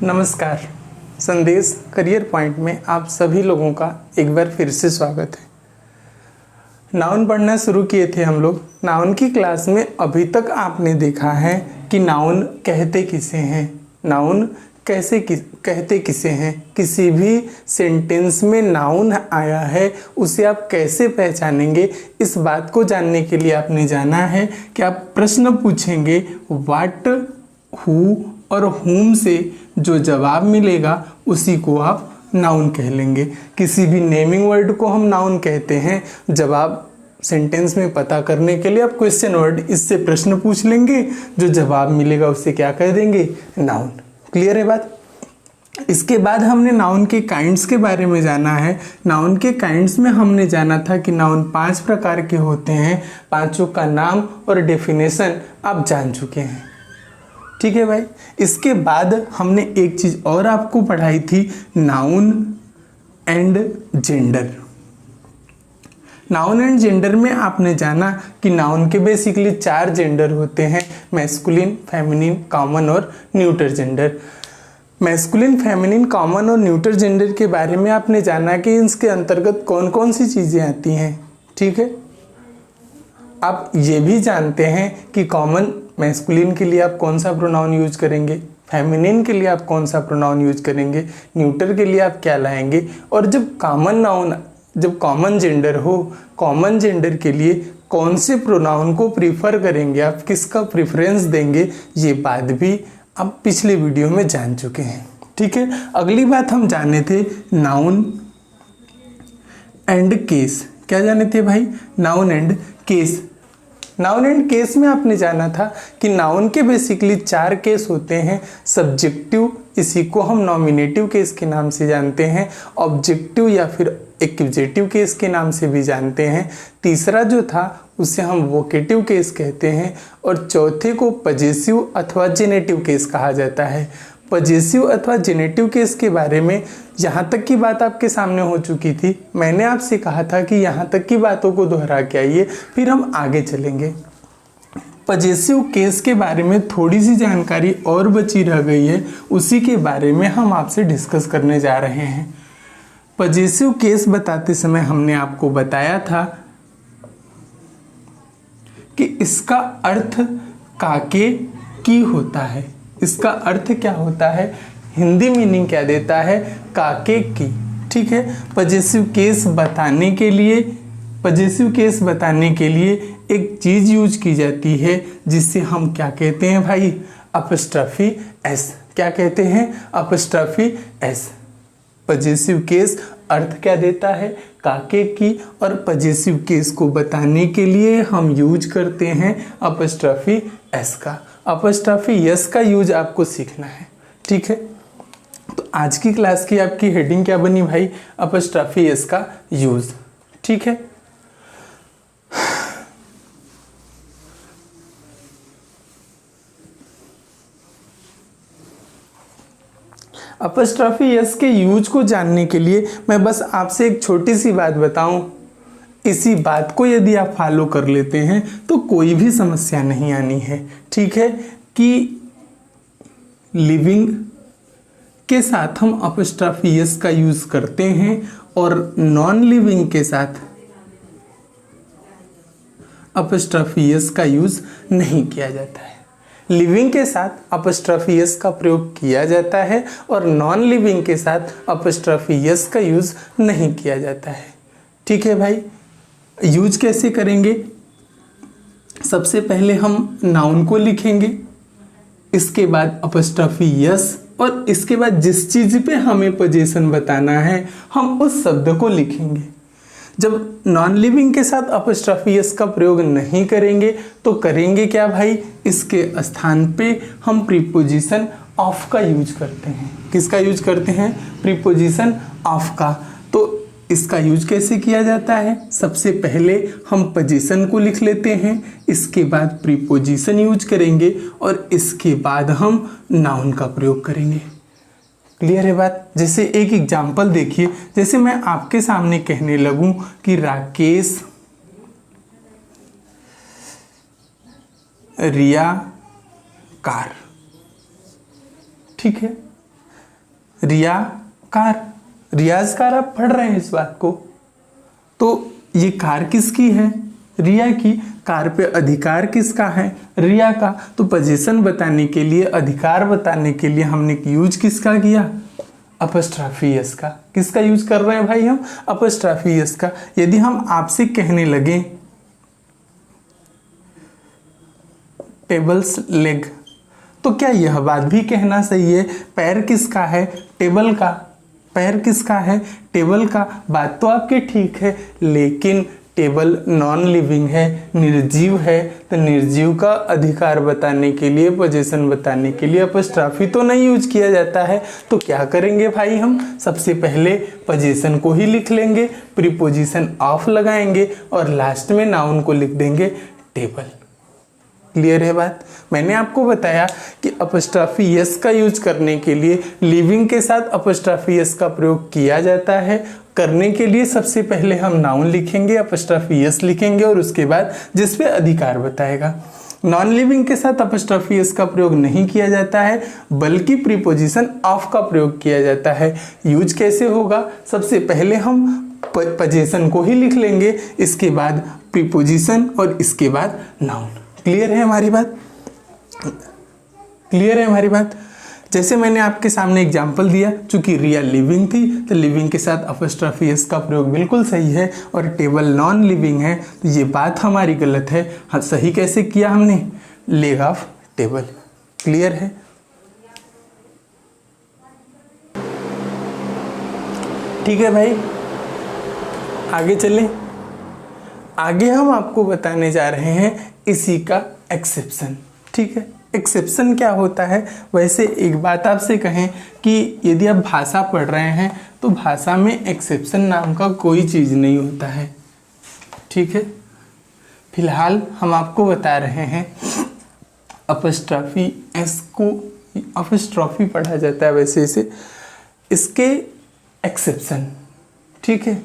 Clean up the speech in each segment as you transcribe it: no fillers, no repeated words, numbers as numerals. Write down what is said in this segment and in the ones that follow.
नमस्कार। संदेश career point में आप सभी लोगों का एक बार फिर से स्वागत है। नाउन पढ़ना शुरू किए थे हम लोग। नाउन की क्लास में अभी तक आपने देखा है कि नाउन कहते किसे हैं, नाउन कहते किसे हैं। किसी भी सेंटेंस में नाउन आया है उसे आप कैसे पहचानेंगे, इस बात को जानने के लिए आपने जाना है कि आप प्रश्न पूछेंगे व्हाट, हु और हुम से जो जवाब मिलेगा उसी को आप नाउन कह लेंगे। किसी भी नेमिंग वर्ड को हम नाउन कहते हैं। जवाब सेंटेंस में पता करने के लिए आप क्वेश्चन वर्ड इससे प्रश्न पूछ लेंगे, जो जवाब मिलेगा उससे क्या कह देंगे, नाउन। क्लियर है बात। इसके बाद हमने नाउन के काइंड्स के बारे में जाना है। नाउन के काइंड्स में हमने जाना था कि नाउन 5 प्रकार के होते हैं। पांचों का नाम और डेफिनेशन आप जान चुके हैं। ठीक है भाई। इसके बाद हमने एक चीज और आपको पढ़ाई थी, noun and gender. Noun and gender में आपने जाना कि नाउन के बेसिकली 4 जेंडर होते हैं, मैस्कुलिन, फेमिनिन, कॉमन और neuter gender. Masculine, feminine, common और न्यूटर जेंडर के बारे में आपने जाना कि इसके अंतर्गत कौन कौन सी चीजें आती हैं। ठीक है। आप ये भी जानते हैं कि कॉमन मैस्कुलिन के लिए आप कौन सा प्रोनाउन यूज करेंगे, फेमिनिन के लिए आप कौन सा प्रोनाउन यूज करेंगे, न्यूटर के लिए आप क्या लाएंगे, और जब कॉमन जेंडर हो, कॉमन जेंडर के लिए कौन से प्रोनाउन को प्रीफर करेंगे, आप किसका प्रेफरेंस देंगे, ये बात भी आप पिछले वीडियो में जान चुके हैं। ठीक है। अगली बात हम जाने थे नाउन एंड केस। क्या जाने थे भाई, noun and case. Noun and case में आपने जाना था कि नाउन के बेसिकली 4 केस होते हैं। सब्जेक्टिव, इसी को हम नॉमिनेटिव केस के नाम से जानते हैं। ऑब्जेक्टिव या फिर एक्यूजेटिव केस के नाम से भी जानते हैं। तीसरा जो था उसे हम वोकेटिव केस कहते हैं, और चौथे को पजेसिव अथवा जेनेटिव केस कहा जाता है। पजेसिव अथवा जेनेटिव केस के बारे में यहाँ तक की बात आपके सामने हो चुकी थी। मैंने आपसे कहा था कि यहाँ तक की बातों को दोहरा के आइए, फिर हम आगे चलेंगे। पजेसिव केस के बारे में थोड़ी सी जानकारी और बची रह गई है, उसी के बारे में हम आपसे डिस्कस करने जा रहे हैं। पजेसिव केस बताते समय हमने आपको बताया था कि इसका अर्थ काके की होता है। इसका अर्थ क्या होता है, हिंदी मीनिंग क्या देता है, काके की। ठीक है। पजेसिव केस बताने के लिए एक चीज यूज की जाती है जिससे हम क्या कहते हैं भाई, अपस्ट्रॉफी एस। क्या कहते हैं, अपस्ट्रॉफी एस। पजेसिव केस अर्थ क्या देता है, काके की, और पजेसिव केस को बताने के लिए हम यूज करते हैं अपस्ट्रॉफी एस का। अपस्ट्रॉफी एस का यूज आपको सीखना है। ठीक है। तो आज की क्लास की आपकी हेडिंग क्या बनी भाई, अपस्ट्रॉफी एस का यूज। ठीक है। अपस्ट्रॉफी एस के यूज को जानने के लिए मैं बस आपसे एक छोटी सी बात बताऊं। इसी बात को यदि आप फॉलो कर लेते हैं तो कोई भी समस्या नहीं आनी है। ठीक है। कि लिविंग के साथ हम अपस्ट्रॉफी एस का यूज करते हैं और नॉन लिविंग के साथ अपस्ट्रॉफी एस का यूज नहीं किया जाता है। लिविंग के साथ अपस्ट्रॉफी एस का प्रयोग किया जाता है और नॉन लिविंग के साथ अपस्ट्रॉफी एस का यूज नहीं किया जाता है। ठीक है भाई। यूज कैसे करेंगे, सबसे पहले हम नाउन को लिखेंगे, इसके बाद अपस्ट्रॉफी एस, और इसके बाद जिस चीज पे हमें पोजीशन बताना है हम उस शब्द को लिखेंगे। जब नॉन लिविंग के साथ अपस्ट्रॉफी एस का प्रयोग नहीं करेंगे तो करेंगे क्या भाई, इसके स्थान पे हम प्रीपोजिशन ऑफ का यूज करते हैं। किसका यूज करते हैं, प्रीपोजिशन ऑफ का। तो इसका यूज कैसे किया जाता है, सबसे पहले हम पोजीशन को लिख लेते हैं, इसके बाद प्रीपोजिशन यूज करेंगे और इसके बाद हम नाउन का प्रयोग करेंगे। क्लियर है बात। जैसे एक एग्जाम्पल देखिए, जैसे मैं आपके सामने कहने लगूं कि राकेश रिया कार। ठीक है। रियाकार, रियाजकार आप पढ़ रहे हैं इस बात को। तो ये कार किसकी है? रिया की। कार पे अधिकार किसका है? रिया का। तो पोजीशन बताने के लिए, अधिकार बताने के लिए हमने यूज किसका किया? अपस्ट्रॉफी एस का। किसका यूज कर रहे हैं भाई हम? अपस्ट्रॉफी एस का। यदि हम आपसे कहने लगे टेबल्स लेग, तो क्या यह बात भी कहना सही है पैर किसका है? टेबल का। पैर किसका है? टेबल का। बात तो आपकी ठीक है, लेकिन टेबल नॉन लिविंग है, निर्जीव है। तो निर्जीव का अधिकार बताने के लिए, पोजीशन बताने के लिए अपस्ट्रॉफी तो नहीं यूज किया जाता है। तो क्या करेंगे भाई हम? सबसे पहले पोजीशन को ही लिख लेंगे, प्रीपोजिशन ऑफ लगाएंगे और लास्ट में नाउन को लिख देंगे टेबल। क्लियर है बात? मैंने आपको बताया कि अपस्ट्रॉफी एस का यूज करने के लिए लिविंग के साथ अपस्ट्रॉफी एस का प्रयोग किया जाता है। करने के लिए सबसे पहले हम नाउन लिखेंगे, अपस्ट्रॉफी एस लिखेंगे और उसके बाद जिस पे अधिकार बताएगा। नॉन लिविंग के साथ अपस्ट्रॉफी एस का प्रयोग नहीं किया जाता है, बल्कि प्रीपोजिशन ऑफ का प्रयोग किया जाता है। यूज कैसे होगा? सबसे पहले हम पोजीशन को ही लिख लेंगे, इसके बाद प्रीपोजिशन और इसके बाद नाउन। क्लियर है हमारी बात? क्लियर है हमारी बात? जैसे मैंने आपके सामने एग्जाम्पल दिया, चूंकि रिया लिविंग थी तो लिविंग के साथ अपस्ट्रॉफी एस का प्रयोग बिल्कुल सही है, और टेबल नॉन लिविंग है तो ये बात हमारी गलत है। हाँ, सही कैसे किया हमने? Leg of table. क्लियर है? ठीक है भाई, आगे चलें। आगे हम आपको बताने जा रहे हैं इसी का एक्सेप्शन। ठीक है, एक्सेप्शन क्या होता है? वैसे एक बात आपसे कहें कि यदि आप भाषा पढ़ रहे हैं तो भाषा में एक्सेप्शन नाम का कोई चीज़ नहीं होता है। ठीक है, फिलहाल हम आपको बता रहे हैं अपस्ट्रॉफी एस को अपस्ट्रॉफी पढ़ा जाता है वैसे इसे, इसके एक्सेप्शन। ठीक है,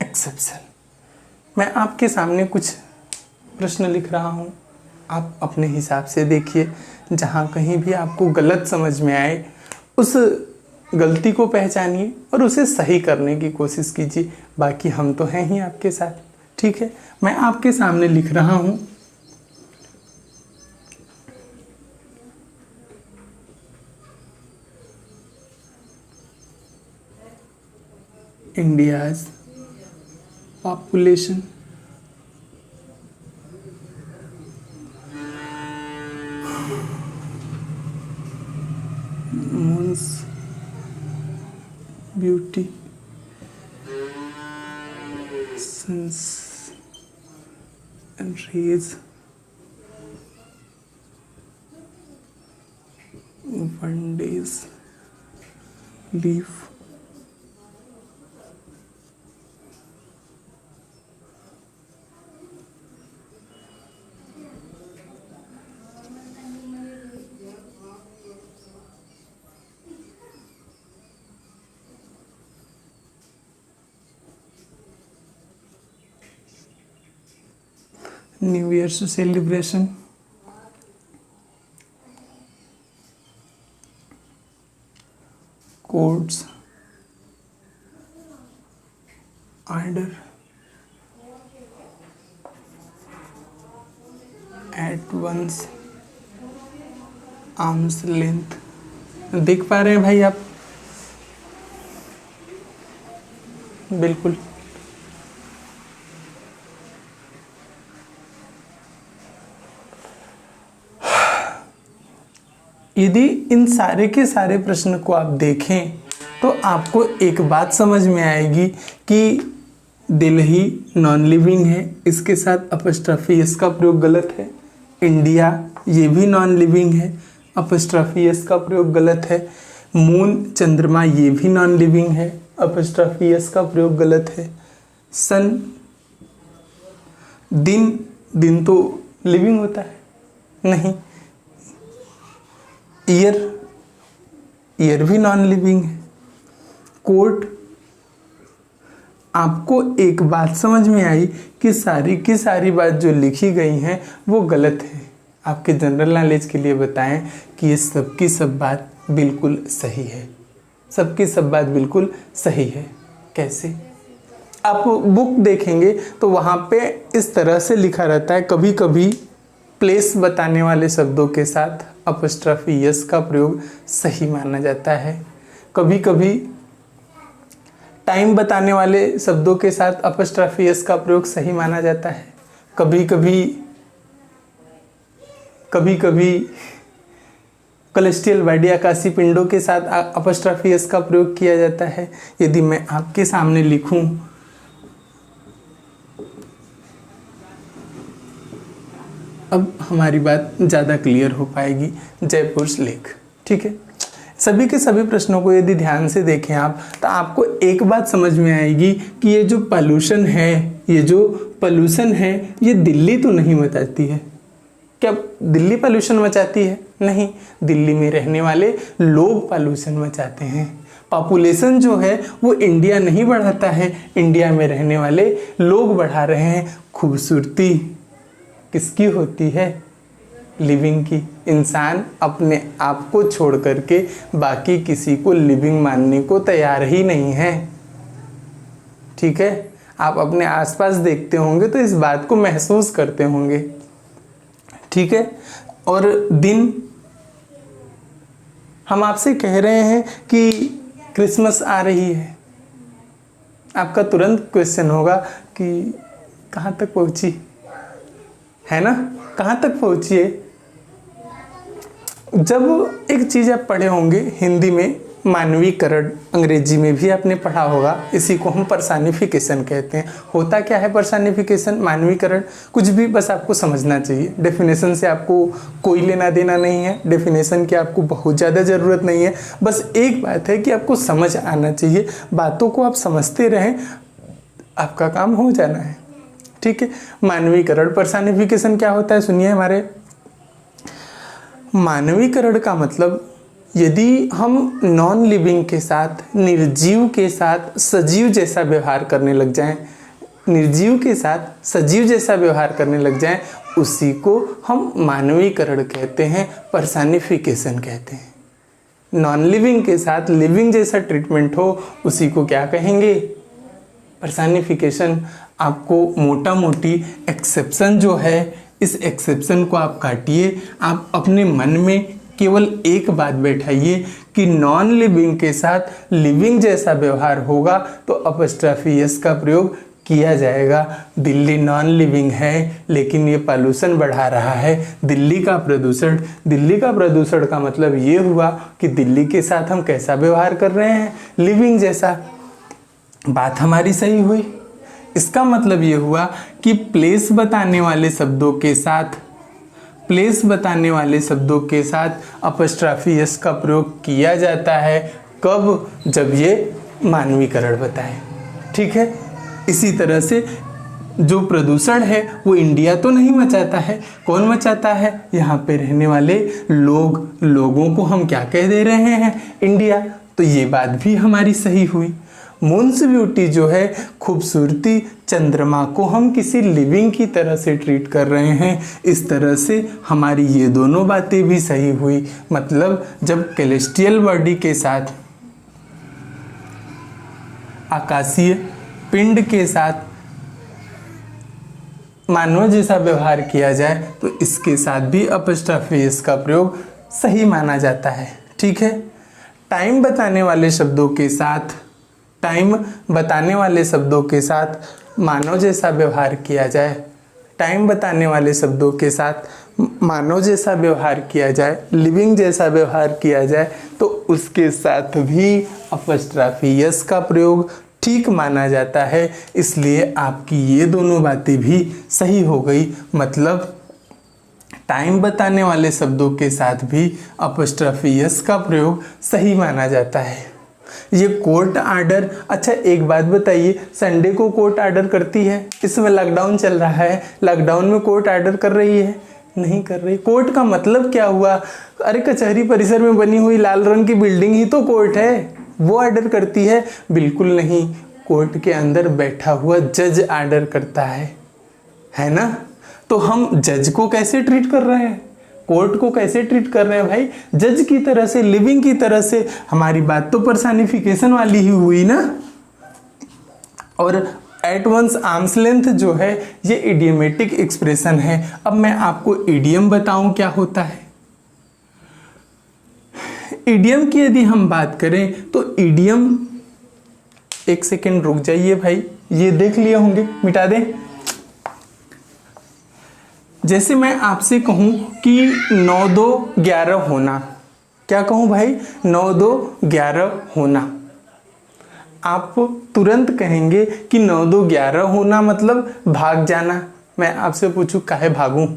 एक्सेप्शन। मैं आपके सामने कुछ प्रश्न लिख रहा हूँ, आप अपने हिसाब से देखिए। जहाँ कहीं भी आपको गलत समझ में आए उस गलती को पहचानिए और उसे सही करने की कोशिश कीजिए। बाकी हम तो हैं ही आपके साथ। ठीक है, मैं आपके सामने लिख रहा हूँ India's population moon's beauty, sun's and rays, one day's leaf, New Year's celebration, codes, order, at once, arm's length। देख पा रहे हैं भाई आप? बिल्कुल। यदि इन सारे के सारे प्रश्न को आप देखें तो आपको एक बात समझ में आएगी कि दिल्ली नॉन लिविंग है, इसके साथ अपस्ट्रॉफी एस का प्रयोग गलत है। इंडिया ये भी नॉन लिविंग है, अपस्ट्रॉफी एस का प्रयोग गलत है। मून चंद्रमा ये भी नॉन लिविंग है, अपस्ट्रॉफी एस का प्रयोग गलत है। सन दिन तो लिविंग होता है नहीं। ईयर भी नॉन लिविंग है। कोर्ट आपको एक बात समझ में आई कि सारी की सारी बात जो लिखी गई हैं वो गलत है। आपके जनरल नॉलेज के लिए बताएं कि ये सब की सब बात बिल्कुल सही है, सबकी सब बात बिल्कुल सही है। कैसे? आप बुक देखेंगे तो वहाँ पे इस तरह से लिखा रहता है, कभी कभी प्लेस बताने वाले शब्दों के साथ अपस्ट्रॉफी यस का प्रयोग सही माना जाता है, कभी कभी टाइम बताने वाले शब्दों के साथ अपस्ट्रॉफी यस का प्रयोग सही माना जाता है, कभी कभी कलेस्ट्रियल बॉडी आकाशीय पिंडों के साथ अपस्ट्रॉफी यस का प्रयोग किया जाता है। यदि मैं आपके सामने लिखूं अब हमारी बात ज़्यादा क्लियर हो पाएगी। जयपुर लेक, ठीक है। सभी के सभी प्रश्नों को यदि ध्यान से देखें आप तो आपको एक बात समझ में आएगी कि ये जो पॉल्यूशन है ये दिल्ली तो नहीं मचाती है। क्या दिल्ली पॉल्यूशन मचाती है? नहीं, दिल्ली में रहने वाले लोग पॉल्यूशन मचाते हैं। पॉपुलेशन जो है वो इंडिया नहीं बढ़ाता है, इंडिया में रहने वाले लोग बढ़ा रहे हैं। खूबसूरती किसकी होती है? लिविंग की। इंसान अपने आप को छोड़ करके बाकी किसी को लिविंग मानने को तैयार ही नहीं है, ठीक है। आप अपने आसपास देखते होंगे तो इस बात को महसूस करते होंगे, ठीक है। और दिन हम आपसे कह रहे हैं कि क्रिसमस आ रही है, आपका तुरंत क्वेश्चन होगा कि कहाँ तक पहुँची है ना, कहाँ तक पहुँची है। जब एक चीज़ आप पढ़े होंगे हिंदी में मानवीकरण, अंग्रेजी में भी आपने पढ़ा होगा, इसी को हम पर्सनिफिकेशन कहते हैं। होता क्या है पर्सनिफिकेशन, मानवीकरण? कुछ भी, बस आपको समझना चाहिए। डेफिनेशन से आपको कोई लेना देना नहीं है, डेफिनेशन की आपको बहुत ज़्यादा ज़रूरत नहीं है। बस एक बात है कि आपको समझ आना चाहिए, बातों को आप समझते रहें, आपका काम हो जाना है, ठीक है। मानवीकरण, पर्सनिफिकेशन क्या होता है सुनिए हमारे। मानवीकरण का मतलब यदि हम नॉन लिविंग के साथ, निर्जीव के साथ सजीव जैसा व्यवहार करने लग जाएं, निर्जीव के साथ सजीव जैसा व्यवहार करने लग जाएं, उसी को हम मानवीकरण कहते हैं, पर्सनिफिकेशन कहते हैं। नॉन लिविंग के साथ लिविंग जैसा ट्रीटमेंट हो, उसी को क्या कहेंगे? पर्सनिफिकेशन। आपको मोटा मोटी एक्सेप्शन जो है, इस एक्सेप्शन को आप काटिए। आप अपने मन में केवल एक बात बैठाइए कि नॉन लिविंग के साथ लिविंग जैसा व्यवहार होगा तो अपस्ट्रॉफी यस का प्रयोग किया जाएगा। दिल्ली नॉन लिविंग है लेकिन ये पॉल्यूशन बढ़ा रहा है, दिल्ली का प्रदूषण। दिल्ली का प्रदूषण का मतलब ये हुआ कि दिल्ली के साथ हम कैसा व्यवहार कर रहे हैं? लिविंग जैसा। बात हमारी सही हुई। इसका मतलब ये हुआ कि प्लेस बताने वाले शब्दों के साथ अपस्ट्रॉफी यस का प्रयोग किया जाता है। कब? जब ये मानवीकरण बताए, ठीक है। इसी तरह से जो प्रदूषण है वो इंडिया तो नहीं मचाता है, कौन मचाता है? यहाँ पे रहने वाले लोगों को हम क्या कह दे रहे हैं? इंडिया। तो ये बात भी हमारी सही हुई। मून्स ब्यूटी जो है, खूबसूरती, चंद्रमा को हम किसी लिविंग की तरह से ट्रीट कर रहे हैं, इस तरह से हमारी ये दोनों बातें भी सही हुई। मतलब जब कैलेस्ट्रियल बॉडी के साथ आकाशीय पिंड के साथ मानव जैसा व्यवहार किया जाए तो इसके साथ भी अपस्ट्रॉफी यस का प्रयोग सही माना जाता है, ठीक है। टाइम बताने वाले शब्दों के साथ मानव जैसा व्यवहार किया जाए, टाइम बताने वाले शब्दों के साथ मानव जैसा व्यवहार किया जाए, लिविंग जैसा व्यवहार किया जाए तो उसके साथ भी अपस्ट्रॉफी यस का प्रयोग ठीक माना जाता है। इसलिए आपकी ये दोनों बातें भी सही हो गई। मतलब टाइम बताने वाले शब्दों के साथ भी अपस्ट्रॉफी यस का प्रयोग सही माना जाता है। ये कोर्ट आर्डर, अच्छा एक बात बताइए, संडे को कोर्ट आर्डर करती है? इसमें लॉकडाउन चल रहा है, लॉकडाउन में कोर्ट आर्डर कर रही है? नहीं कर रही। कोर्ट का मतलब क्या हुआ? अरे कचहरी परिसर में बनी हुई लाल रंग की बिल्डिंग ही तो कोर्ट है, वो आर्डर करती है? बिल्कुल नहीं। कोर्ट के अंदर बैठा हुआ जज ऑर्डर करता है ना? तो हम जज को कैसे ट्रीट कर रहे हैं, कोर्ट को कैसे ट्रीट कर रहे हैं भाई? जज की तरह से, लिविंग की तरह से। हमारी बात तो पर्सनिफिकेशन वाली ही हुई ना। और एट वंस आर्म्स लेंथ जो है ये इडियमेटिक एक्सप्रेशन है। अब मैं आपको इडियम बताऊं क्या होता है। इडियम की यदि हम बात करें तो इडियम, एक सेकेंड रुक जाइए भाई, ये देख लिए होंगे, मिटा दें। जैसे मैं आपसे कहूं कि 9 2 11 होना, क्या कहूं भाई? 9 2 11 होना। आप तुरंत कहेंगे कि 9 2 11 होना मतलब भाग जाना। मैं आपसे पूछूं काहे भागूं?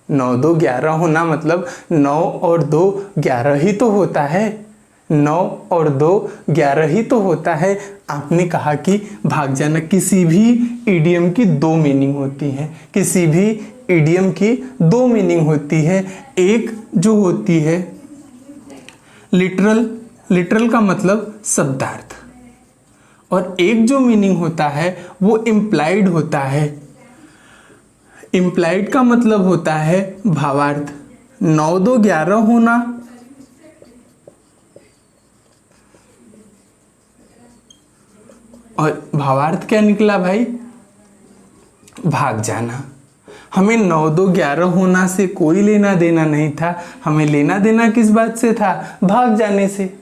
9 2 11 होना मतलब 9 और 2 11 ही तो होता है। 9 और 2 11 ही तो होता है। आपने कहा कि भाग जाना। किसी भी इडियम की दो मीनिंग होती हैं, किसी भी इडियम की दो मीनिंग होती है। एक जो होती है लिटरल, लिटरल का मतलब शब्दार्थ, और एक जो मीनिंग होता है वो इम्प्लाइड होता है। इम्प्लाइड का मतलब होता है भावार्थ। 9 2 11 होना और भावार्थ क्या निकला भाई? भाग जाना। हमें 9 2 11 होना से कोई लेना देना नहीं था, हमें लेना देना किस बात से था? भाग जाने से।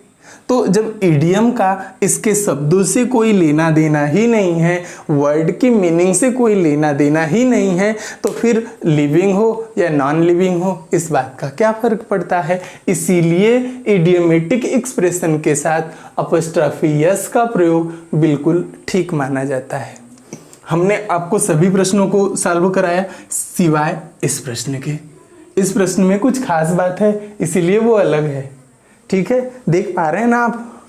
तो जब इडियम का इसके शब्दों से कोई लेना देना ही नहीं है, वर्ड की मीनिंग से कोई लेना देना ही नहीं है, तो फिर लिविंग हो या नॉन लिविंग हो इस बात का क्या फर्क पड़ता है? इसीलिए इडियमेटिक एक्सप्रेशन के साथ अपॉस्ट्रोफी यस का प्रयोग बिल्कुल ठीक माना जाता है। हमने आपको सभी प्रश्नों को सॉल्व कराया सिवाय इस प्रश्न के। इस प्रश्न में कुछ खास बात है इसीलिए वो अलग है। ठीक है, देख पा रहे हैं ना आप?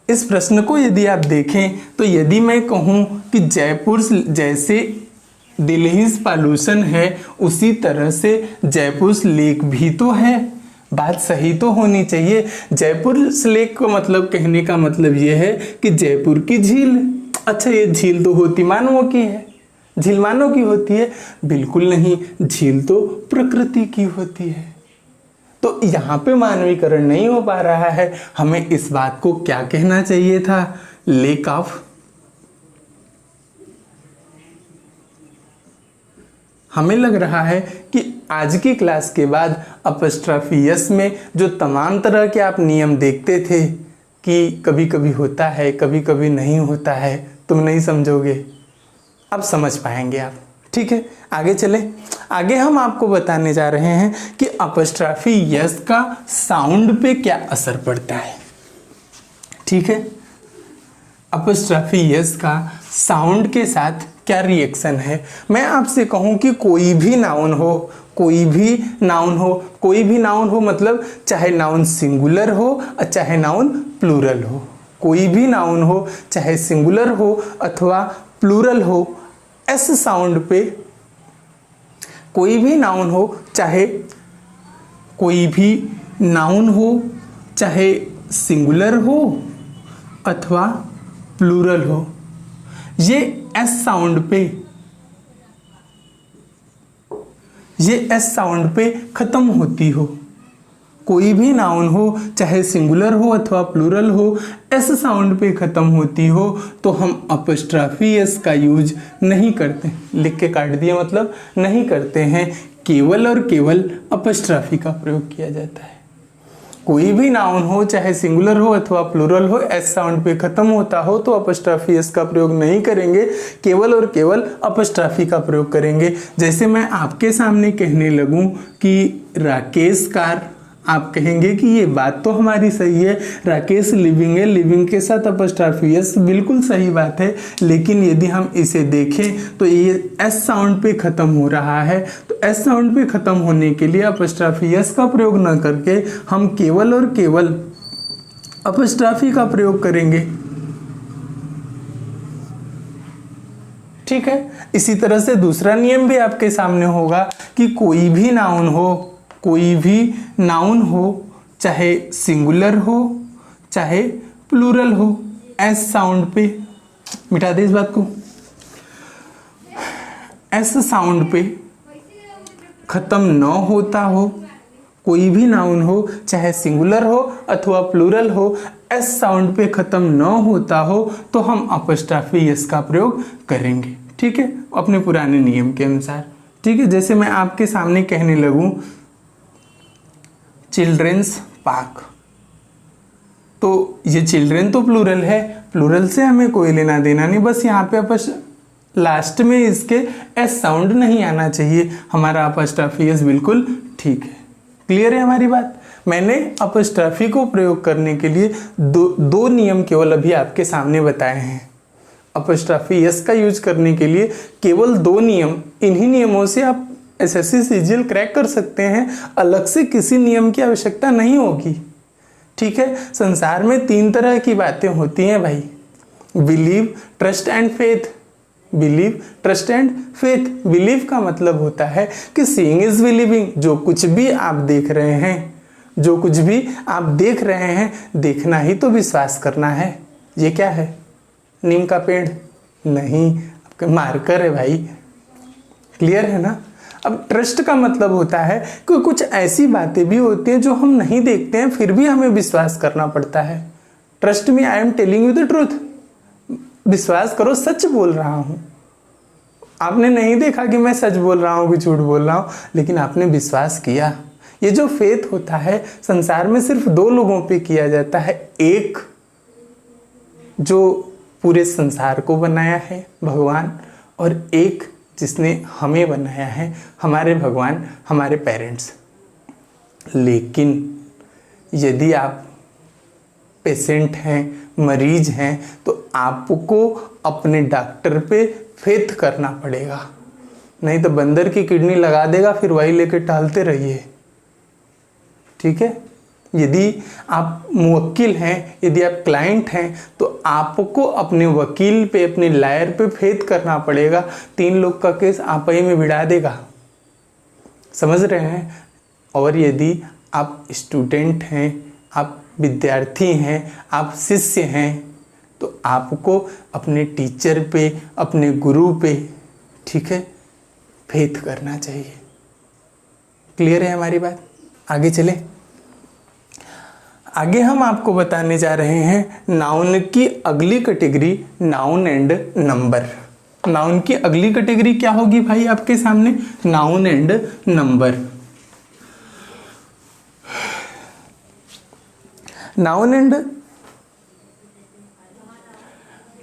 इस प्रश्न को यदि आप देखें तो यदि मैं कहूं कि जयपुर जैसे दिल्लीज पॉल्यूशन है उसी तरह से जयपुर लेक भी तो है, बात सही तो होनी चाहिए। जयपुर लेक को मतलब कहने का मतलब यह है कि जयपुर की झील। अच्छा, ये झील तो होती मानवों की है, झील मानव की होती है? बिल्कुल नहीं, झील तो प्रकृति की होती है। तो यहाँ पे मानवीकरण नहीं हो पा रहा है। हमें इस बात को क्या कहना चाहिए था? Lake of. हमें लग रहा है कि आज की क्लास के बाद अपॉस्ट्रोफी यस में जो तमाम तरह के आप नियम देखते थे कि कभी कभी होता है कभी कभी नहीं होता है, तुम नहीं समझोगे, अब समझ पाएंगे आप। ठीक है, आगे चले। आगे हम आपको बताने जा रहे हैं कि अपॉस्ट्रोफी यस का साउंड पे क्या असर पड़ता है। ठीक है, अपॉस्ट्रोफी यस का साउंड के साथ क्या रिएक्शन है। मैं आपसे कहूं कि कोई भी नाउन हो, कोई भी नाउन हो, कोई भी नाउन हो मतलब चाहे नाउन सिंगुलर हो और चाहे नाउन प्लूरल हो, कोई भी नाउन हो चाहे सिंगुलर हो अथवा प्लूरल हो, एस साउंड पे कोई भी नाउन हो, चाहे कोई भी नाउन हो चाहे सिंगुलर हो अथवा प्लूरल हो, ये एस साउंड पे खत्म होती हो। कोई भी नाउन हो चाहे सिंगुलर हो अथवा प्लूरल हो, एस साउंड पे खत्म होती हो तो हम अपॉस्ट्रोफी यस का यूज नहीं करते। लिख के काट दिया, मतलब नहीं करते हैं। केवल और केवल अपॉस्ट्रोफी का प्रयोग किया जाता है। कोई भी नाउन हो चाहे सिंगुलर हो अथवा प्लूरल हो, एस साउंड पे खत्म होता हो तो अपॉस्ट्रोफी यस का प्रयोग नहीं करेंगे, केवल और केवल अपॉस्ट्रोफी का प्रयोग करेंगे। जैसे मैं आपके सामने कहने लगूं कि राकेश कार, आप कहेंगे कि ये बात तो हमारी सही है, राकेश लिविंग है, लिविंग के साथ अपॉस्ट्रोफी यस बिल्कुल सही बात है। लेकिन यदि हम इसे देखें तो ये एस साउंड पे खत्म हो रहा है, तो एस साउंड पे खत्म होने के लिए अपॉस्ट्रोफी यस का प्रयोग न करके हम केवल और केवल अपॉस्ट्रोफी का प्रयोग करेंगे। ठीक है, इसी तरह से दूसरा नियम भी आपके सामने होगा कि कोई भी नाउन हो, कोई भी नाउन हो चाहे सिंगुलर हो चाहे प्लूरल हो, एस साउंड पे, मिटा दे इस बात को, एस साउंड पे खत्म न होता हो, कोई भी नाउन हो चाहे सिंगुलर हो अथवा प्लूरल हो, एस साउंड पे खत्म न होता हो तो हम अपस्ट्रॉफी एस का प्रयोग करेंगे। ठीक है, अपने पुराने नियम के अनुसार। ठीक है, जैसे मैं आपके सामने कहने लगूं चिल्ड्रंस पार्क, तो ये चिल्ड्रन तो प्लूरल है, प्लूरल से हमें कोई लेना देना नहीं, बस यहाँ पे लास्ट में इसके एस साउंड नहीं आना चाहिए, हमारा अपस्ट्रॉफी एस बिल्कुल ठीक है। क्लियर है हमारी बात। मैंने अपस्ट्रॉफी को प्रयोग करने के लिए दो नियम केवल अभी आपके सामने बताए हैं। अपस्ट्रॉफी एस का यूज करने के लिए केवल 2 नियम, इन्हीं नियमों से आप एसएससी सीजीएल क्रैक कर सकते हैं, अलग से किसी नियम की आवश्यकता नहीं होगी। ठीक है, संसार में 3 तरह की बातें होती हैं भाई, believe, trust and faith. Believe, trust and faith. Believe का मतलब होता है कि सीइंग इज बिलीविंग, जो कुछ भी आप देख रहे हैं, जो कुछ भी आप देख रहे हैं, देखना ही तो विश्वास करना है। ये क्या है? नीम का पेड़ नहीं, आपका मार्कर है भाई। क्लियर है ना। अब ट्रस्ट का मतलब होता है कि कुछ ऐसी बातें भी होती हैं जो हम नहीं देखते हैं फिर भी हमें विश्वास करना पड़ता है। Trust me, I am telling you the truth. विश्वास करो, सच बोल रहा हूं। आपने नहीं देखा कि मैं सच बोल रहा हूं कि झूठ बोल रहा हूं, लेकिन आपने विश्वास किया। ये जो फेथ होता है संसार में सिर्फ 2 लोगों पे किया जाता है, एक जो पूरे संसार को बनाया है भगवान, और एक जिसने हमें बनाया है, हमारे भगवान, हमारे पेरेंट्स। लेकिन यदि आप पेशेंट हैं, मरीज हैं, तो आपको अपने डॉक्टर पे फेथ करना पड़ेगा, नहीं तो बंदर की किडनी लगा देगा, फिर वही लेके टहलते रहिए। ठीक है, यदि आप मुवक्किल हैं, यदि आप क्लाइंट हैं, तो आपको अपने वकील पे, अपने लायर पे फेथ करना पड़ेगा। 3 लोग का केस आप ही में भिड़ा देगा। समझ रहे हैं। और यदि आप स्टूडेंट हैं, आप विद्यार्थी हैं, आप शिष्य हैं, तो आपको अपने टीचर पे, अपने गुरु पे, ठीक है, फेथ करना चाहिए। क्लियर है हमारी बात। आगे चले। आगे हम आपको बताने जा रहे हैं नाउन की अगली category, noun and number. Noun की अगली कैटेगरी क्या होगी भाई आपके सामने? Noun and number.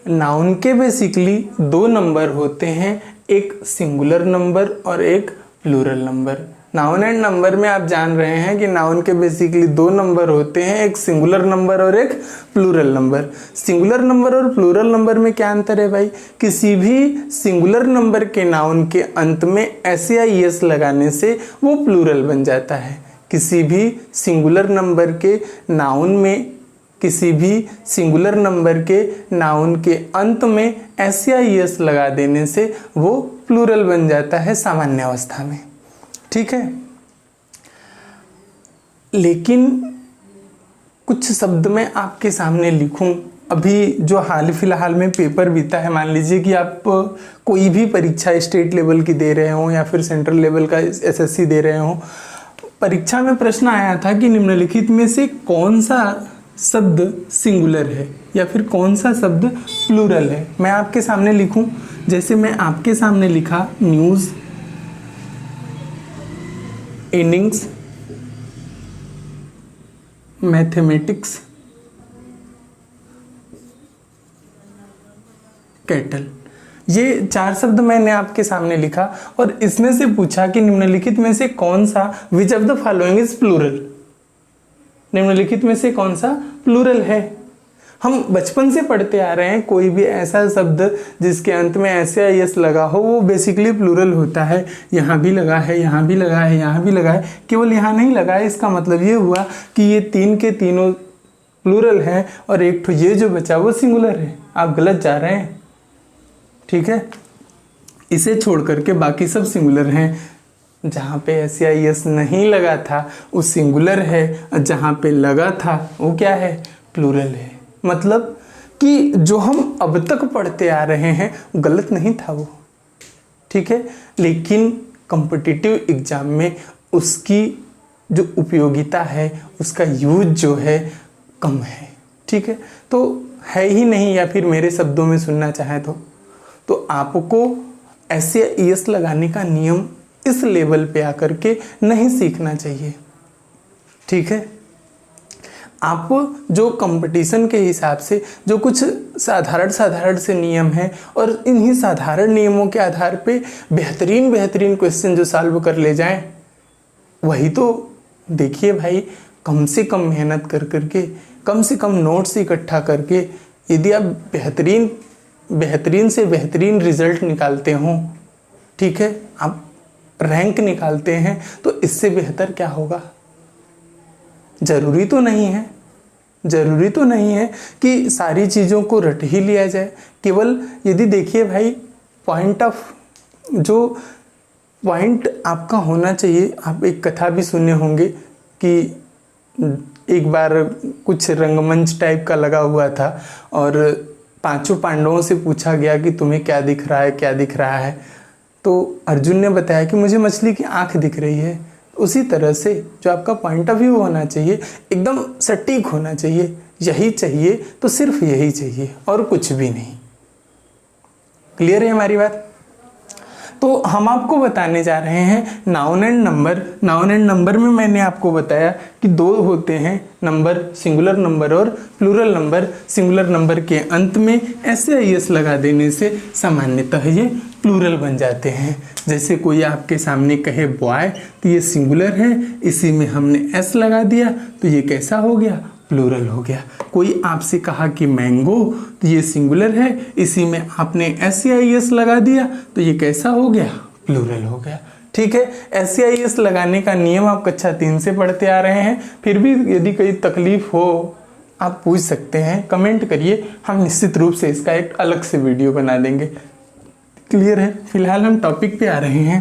नाउन के बेसिकली 2 नंबर होते हैं, एक सिंगुलर नंबर और एक plural number. Noun and number में आप जान रहे हैं कि नाउन के बेसिकली 2 नंबर होते हैं, एक सिंगुलर नंबर और एक प्लूरल नंबर। सिंगुलर नंबर और प्लूरल नंबर में क्या अंतर है भाई? किसी भी सिंगुलर नंबर के नाउन के अंत में एस या एस लगाने से वो प्लूरल बन जाता है। किसी भी सिंगुलर नंबर के नाउन में, किसी भी सिंगुलर नंबर के नाउन के अंत में एस या एस लगा देने से वो प्लूरल बन जाता है सामान्य अवस्था में। ठीक है, लेकिन कुछ शब्द मैं आपके सामने लिखूं। अभी जो हाल फिलहाल में पेपर बीता है, मान लीजिए कि आप कोई भी परीक्षा स्टेट लेवल की दे रहे हो या फिर सेंट्रल लेवल का एसएससी दे रहे हो, परीक्षा में प्रश्न आया था कि निम्नलिखित में से कौन सा शब्द सिंगुलर है या फिर कौन सा शब्द प्लूरल है। मैं आपके सामने लिखूं, जैसे मैं आपके सामने लिखा न्यूज़, इनिंग्स, मैथमेटिक्स, कैटल। ये 4 शब्द मैंने आपके सामने लिखा और इसमें से पूछा कि निम्नलिखित में से कौन सा, which of the following is plural, निम्नलिखित में से कौन सा प्लूरल है। हम बचपन से पढ़ते आ रहे हैं, कोई भी ऐसा शब्द जिसके अंत में ऐसे या यस लगा हो वो बेसिकली प्लूरल होता है। यहाँ भी लगा है, यहाँ भी लगा है, यहाँ भी लगा है, केवल यहाँ नहीं लगा है। इसका मतलब ये हुआ कि ये 3 के तीनों प्लूरल हैं और एक ठो ये जो बचा वो सिंगुलर है। आप गलत जा रहे हैं। ठीक है, इसे छोड़ करके बाकी सब सिंगुलर हैं। जहाँ पे एस या एस नहीं लगा था वो सिंगुलर है, और जहाँ पे लगा था वो क्या है? प्लूरल है। मतलब कि जो हम अब तक पढ़ते आ रहे हैं गलत नहीं था वो, ठीक है, लेकिन कॉम्पिटिटिव एग्जाम में उसकी जो उपयोगिता है, उसका यूज जो है कम है, ठीक है। तो है ही नहीं, या फिर मेरे शब्दों में सुनना चाहे तो आपको ऐसे एस लगाने का नियम इस लेवल पे आकर के नहीं सीखना चाहिए, ठीक है। आप जो कंपटीशन के हिसाब से जो कुछ साधारण से नियम हैं और इन्हीं साधारण नियमों के आधार पे बेहतरीन क्वेश्चन जो सॉल्व कर ले जाएं, वही तो देखिए भाई। कम से कम मेहनत कर करके, कम से कम नोट्स इकट्ठा करके यदि आप बेहतरीन से बेहतरीन रिजल्ट निकालते हो, ठीक है, आप रैंक निकालते हैं, तो इससे बेहतर क्या होगा। ज़रूरी तो नहीं है कि सारी चीज़ों को रट ही लिया जाए। केवल यदि देखिए भाई, पॉइंट आपका होना चाहिए। आप एक कथा भी सुने होंगे कि एक बार कुछ रंगमंच टाइप का लगा हुआ था और 5 पांडवों से पूछा गया कि तुम्हें क्या दिख रहा है। तो अर्जुन ने बताया कि मुझे मछली की आंख दिख रही है। उसी तरह से जो आपका पॉइंट ऑफ व्यू होना चाहिए एकदम सटीक होना चाहिए। यही चाहिए तो सिर्फ यही चाहिए और कुछ भी नहीं। क्लियर है हमारी बात। तो हम आपको बताने जा रहे हैं noun and number. Noun and number में मैंने आपको बताया कि 2 होते हैं नंबर, सिंगुलर नंबर और प्लूरल नंबर। सिंगुलर नंबर के अंत में ऐसे एस लगा देने से सामान्यतः ये प्लूरल बन जाते हैं। जैसे कोई आपके सामने कहे बॉय, तो ये सिंगुलर है, इसी में हमने एस लगा दिया तो ये कैसा हो गया, प्लूरल हो गया। कोई आपसे कहा कि मैंगो, तो ये सिंगुलर है, इसी में आपने एस या एस लगा दिया तो ये कैसा हो गया, प्लूरल हो गया। ठीक है, एस या एस लगाने का नियम आप कक्षा 3 से पढ़ते आ रहे हैं। फिर भी यदि कोई तकलीफ हो आप पूछ सकते हैं, कमेंट करिए, हम निश्चित रूप से इसका एक अलग से वीडियो बना देंगे। क्लियर है। फिलहाल हम टॉपिक पे आ रहे हैं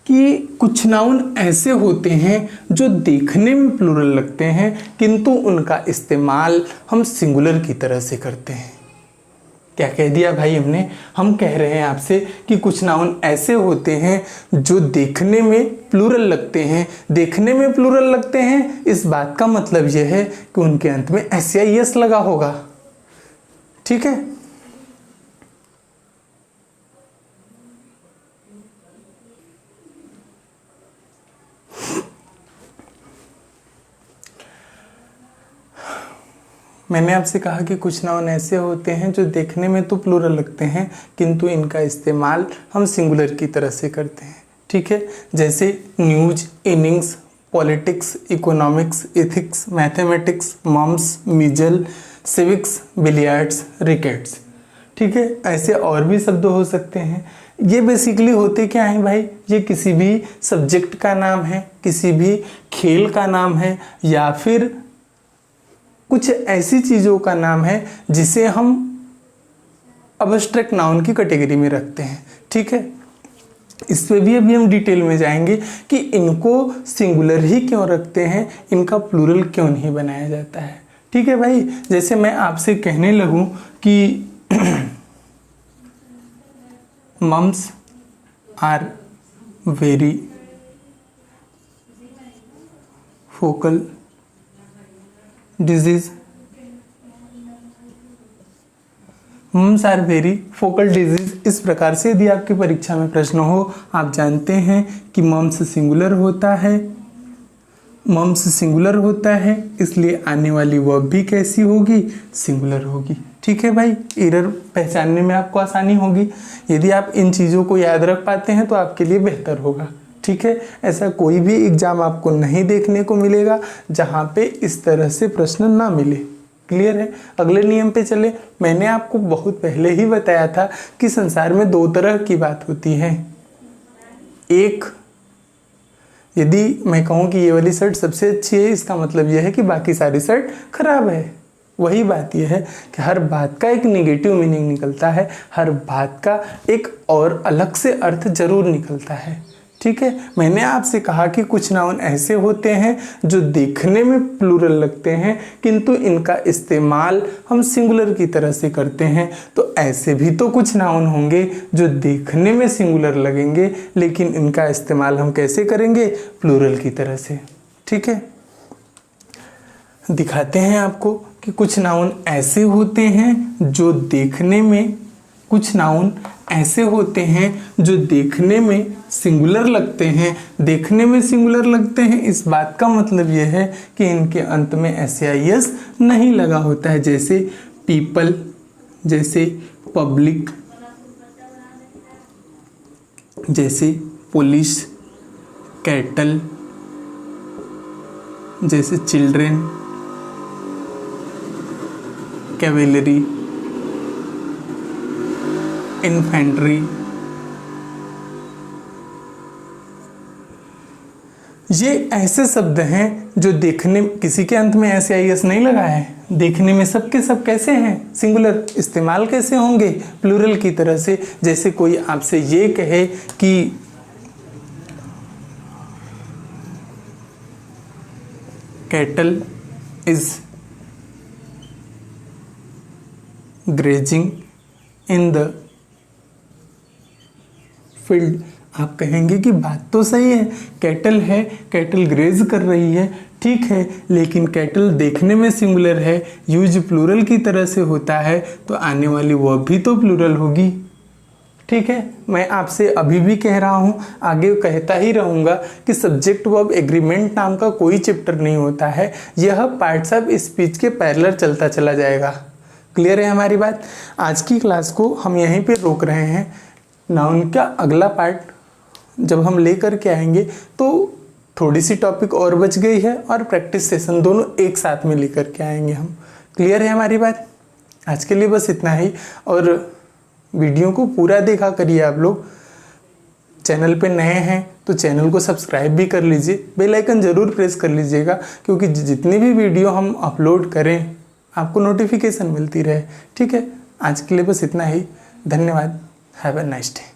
कि कुछ नाउन ऐसे होते हैं जो देखने में प्लूरल लगते हैं किंतु उनका इस्तेमाल हम सिंगुलर की तरह से करते हैं। क्या कह दिया भाई हमने? हम कह रहे हैं आपसे कि कुछ नाउन ऐसे होते हैं जो देखने में प्लूरल लगते हैं। देखने में प्लूरल लगते हैं, इस बात का मतलब यह है कि उनके अंत में एस या एस लगा होगा। ठीक है, मैंने आपसे कहा कि कुछ नाउन ऐसे होते हैं जो देखने में तो प्लूरल लगते हैं किंतु इनका इस्तेमाल हम सिंगुलर की तरह से करते हैं। ठीक है, जैसे news, innings, politics, economics, ethics, mathematics, mumps, measles, civics, billiards, rickets. ठीक है, ऐसे और भी शब्द हो सकते हैं। ये बेसिकली होते क्या हैं भाई? ये किसी भी सब्जेक्ट का नाम है, किसी भी खेल का नाम है, या फिर कुछ ऐसी चीज़ों का नाम है जिसे हम अब्स्ट्रैक्ट नाउन की कैटेगरी में रखते हैं। ठीक है, इस पे भी अभी हम डिटेल में जाएंगे कि इनको सिंगुलर ही क्यों रखते हैं, इनका प्लूरल क्यों नहीं बनाया जाता है। ठीक है भाई, जैसे मैं आपसे कहने लगूं कि mumps are very focal disease, mumps are very focal disease. इस प्रकार से यदि आपकी परीक्षा में प्रश्न हो, आप जानते हैं कि मम्स सिंगुलर होता है, मम्स सिंगुलर होता है, इसलिए आने वाली वर्ब भी कैसी होगी, सिंगुलर होगी। ठीक है भाई, एरर पहचानने में आपको आसानी होगी। यदि आप इन चीज़ों को याद रख पाते हैं तो आपके लिए बेहतर होगा। ठीक है, ऐसा कोई भी एग्जाम आपको नहीं देखने को मिलेगा जहाँ पे इस तरह से प्रश्न ना मिले। क्लियर है। अगले नियम पे चले। मैंने आपको बहुत पहले ही बताया था कि संसार में 2 तरह की बात होती है। एक, यदि मैं कहूँ कि ये वाली शर्ट सबसे अच्छी है, इसका मतलब यह है कि बाकी सारी शर्ट खराब है। वही बात यह है कि हर बात का एक निगेटिव मीनिंग निकलता है, हर बात का एक और अलग से अर्थ जरूर निकलता है। ठीक है, मैंने आपसे कहा कि कुछ नाउन ऐसे होते हैं जो देखने में प्लूरल लगते हैं किंतु इनका इस्तेमाल हम सिंगुलर की तरह से करते हैं। तो ऐसे भी तो कुछ नाउन होंगे जो देखने में सिंगुलर लगेंगे लेकिन इनका इस्तेमाल हम कैसे करेंगे, प्लूरल की तरह से। ठीक है, दिखाते हैं आपको कि कुछ नाउन ऐसे होते हैं जो देखने में, कुछ नाउन ऐसे होते हैं जो देखने में सिंगुलर लगते हैं। देखने में सिंगुलर लगते हैं इस बात का मतलब यह है कि इनके अंत में एस नहीं लगा होता है, जैसे पीपल, जैसे पब्लिक, जैसे पुलिस, कैटल, जैसे चिल्ड्रेन, कैवेलरी, इन्फेंट्री। ये ऐसे शब्द हैं जो देखने, किसी के अंत में एस नहीं लगा है, देखने में सब के सब कैसे हैं, सिंगुलर। इस्तेमाल कैसे होंगे, प्लूरल की तरह से। जैसे कोई आपसे ये कहे कि cattle is grazing in the field, आप कहेंगे कि बात तो सही है, कैटल है, कैटल ग्रेज कर रही है, ठीक है, लेकिन कैटल देखने में सिंगुलर है, यूज प्लूरल की तरह से होता है, तो आने वाली वर्ब भी तो प्लूरल होगी। ठीक है, मैं आपसे अभी भी कह रहा हूँ, आगे कहता ही रहूँगा कि सब्जेक्ट वर्ब एग्रीमेंट नाम का कोई चैप्टर नहीं होता है, यह पार्ट्स ऑफ स्पीच के पैरेलल चलता चला जाएगा। क्लियर है हमारी बात। आज की क्लास को हम यहीं पे रोक रहे हैं। नाउन का अगला पार्ट जब हम लेकर के आएंगे तो थोड़ी सी टॉपिक और बच गई है और प्रैक्टिस सेशन दोनों एक साथ में लेकर के आएंगे हम। क्लियर है हमारी बात। आज के लिए बस इतना ही, और वीडियो को पूरा देखा करिए आप लोग। चैनल पे नए हैं तो चैनल को सब्सक्राइब भी कर लीजिए, बेल आइकन ज़रूर प्रेस कर लीजिएगा, क्योंकि जितनी भी वीडियो हम अपलोड करें आपको नोटिफिकेशन मिलती रहे। ठीक है, आज के लिए बस इतना ही। धन्यवाद। Have a nice day.